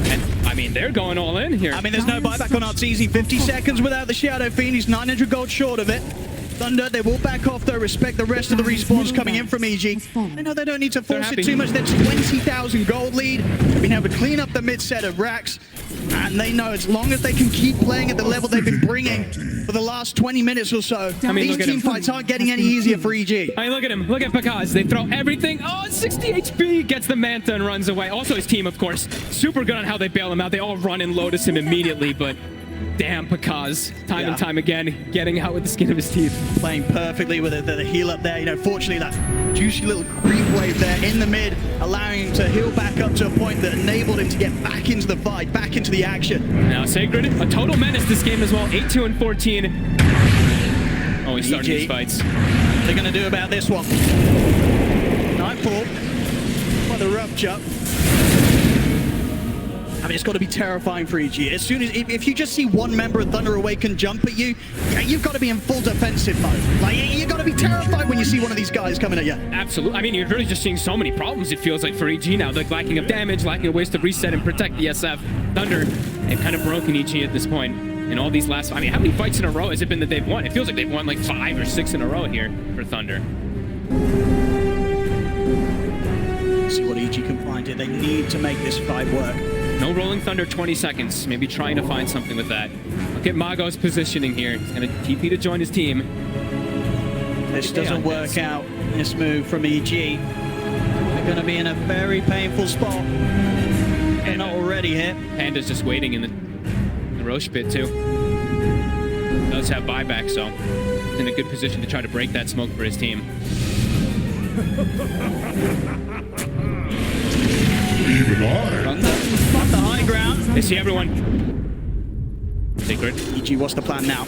And, I mean, they're going all in here. I mean, there's no buyback on RTZ. 50 seconds without the Shadow Fiend. He's 900 gold short of it. Thunder, they will back off though, respect the rest of the respawns coming in from EG. They know they don't need to force it too much. They're 20,000 gold lead. They've been able to clean up the mid set of racks. And they know as long as they can keep playing at the level they've been bringing for the last 20 minutes or so, these team fights aren't getting any easier for EG. I mean, look at him. Look at Pakaz. They throw everything. Oh, 60 HP. Gets the Manta and runs away. Also his team, of course, super good on how they bail him out. They all run and lotus him immediately, but damn, Pakaz, time and time again, getting out with the skin of his teeth. Playing perfectly with the heal up there. You know, fortunately, that juicy little creep wave there in the mid, allowing him to heal back up to a point that enabled him to get back into the fight, back into the action. Now, Sacred, a total menace this game as well. 8-2 and 14. Oh, he's starting these fights. What they're going to do about this one? Nightfall. What a rough jump. I mean, it's got to be terrifying for EG. As soon as, if you just see one member of Thunder Awaken jump at you, you've got to be in full defensive mode. Like, you've got to be terrified when you see one of these guys coming at you. Absolutely. I mean, you're really just seeing so many problems, it feels like, for EG now. Like, lacking of damage, lacking of ways to reset and protect the SF. Thunder, they've kind of broken EG at this point. In all these last, I mean, how many fights in a row has it been that they've won? It feels like they've won like 5 or 6 in a row here for Thunder. See what EG can find here. They need to make this fight work. No rolling Thunder, 20 seconds. Maybe trying to find something with that. Look at Mago's positioning here. He's going to TP to join his team. This doesn't work out. This move from EG. They're going to be in a very painful spot. They're not already here. Panda's just waiting in the Roche pit too. Does have buyback, so he's in a good position to try to break that smoke for his team. Even I. On the high ground. They see everyone. Secret. EG, what's the plan now?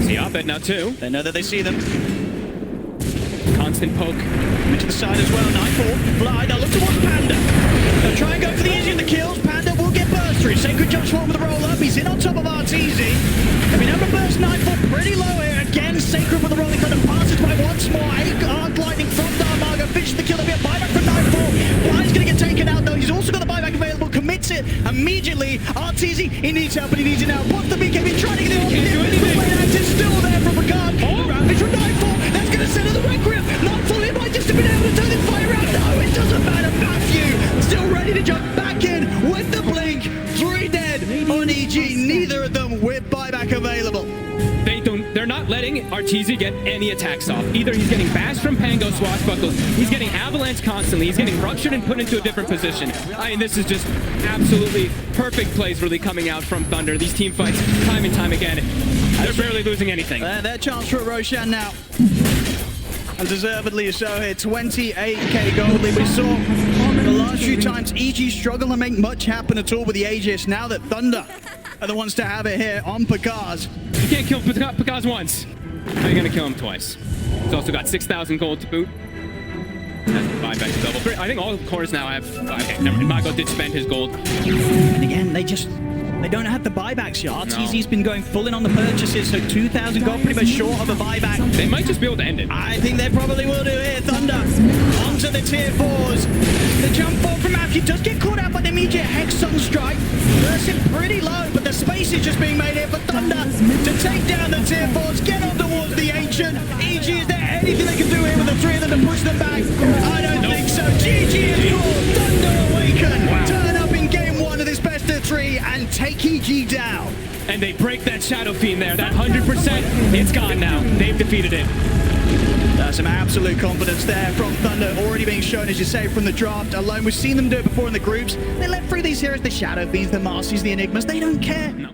See Op-Ed now too. They know that they see them. Constant poke. Coming to the side as well. Nightfall. Fly. They'll look towards Panda. They'll try and go for the easy of the kills. Panda will get burst through. Sacred jumps forward with a roll up. He's in on top of RTZ. They've been able to burst Nightfall pretty low here. Again, Sacred with a rolling kind of passes by once more. Arc lightning from Darmago. Finishes the kill. There'll be a buyback from Nightfall. Fly's going to get taken out though. He's also got the buyback available. Commits it immediately. RTZ, he needs help and he needs it now. What's the BKB trying to get it off? It's still there from Picard. Rampage from Nightfall. That's going to send her the Requiem. Nightfall, he might just have been able to turn this fire around. No, it doesn't matter. Matthew still ready to jump back in with the blink. 3 dead on EG. Neither of them with buyback available. They're not letting Arteezy get any attacks off. Either he's getting bashed from Pango swashbuckles, he's getting avalanche constantly, he's getting ruptured and put into a different position. I mean, this is just absolutely perfect plays really coming out from Thunder. These team fights, time and time again, they're barely losing anything. Their chance for Roshan now. And deservedly so here. 28k gold lead. We saw the last few times EG struggle to make much happen at all with the Aegis. Now that Thunder are the ones to have it here on Pakaz. You can't kill Pakaz once. Now you're going to kill him twice. He's also got 6,000 gold to boot. That's the buyback to double. I think all cores now have... Okay, never mind. Mago did spend his gold. And again, they don't have the buybacks yet. RTZ's been going full in on the purchases, so 2,000 gold pretty much short of a buyback. They might just be able to end it. I think they probably will do here. Thunder onto the tier 4s. The jump ball from Matthew does get caught out by the immediate Hex Sunstrike. Bursts him pretty low, but the space is just being made here for Thunder to take down the tier 4s, get on towards the Ancient. EG, is there anything they can do here with the 3 of them to push them back? I don't think so. GG is called. Thunder Awaken. Wow. Turn up in game 1 of this best of 3 and take EG down. And they break that Shadow Fiend there. That 100%, it's gone now. They've defeated it. Some absolute confidence there from Thunder, already being shown, as you say, from the draft alone. We've seen them do it before in the groups. They let through these heroes, the Shadow Fiends, the Masters, the Enigmas. They don't care. No.